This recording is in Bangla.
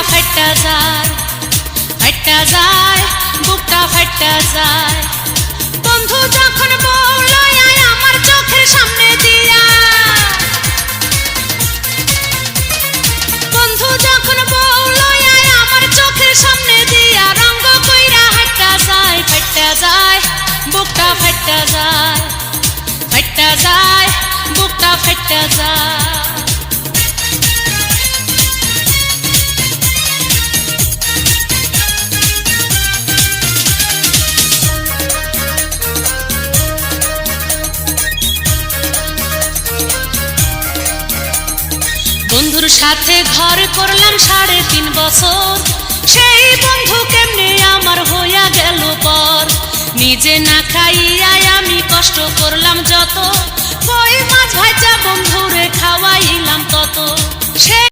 ফাইটা যায়, ফাইটা যায়, বুকটা ফাইটা যায়। বন্ধু যখন বলল আয় আমার চোখের সামনে দিয়া, বন্ধু যখন বলল আয় আমার চোখের সামনে দিয়া, রঙ্গ কইরা হাইটা যায়, ফাইটা যায়, বুকটা ফাইটা যায়, ফাইটা যায়, বুকটা ফাইটা যায়। বন্ধুর সাথে ঘর করলাম 3.5 বছর, সেই বন্ধু কেমনে আমার হইয়া গেল পর। নিজে না খাইয়া আমি কষ্ট করলাম যত, কই মাছ ভাজা বন্ধুরে খাওয়াইলাম তত। সেই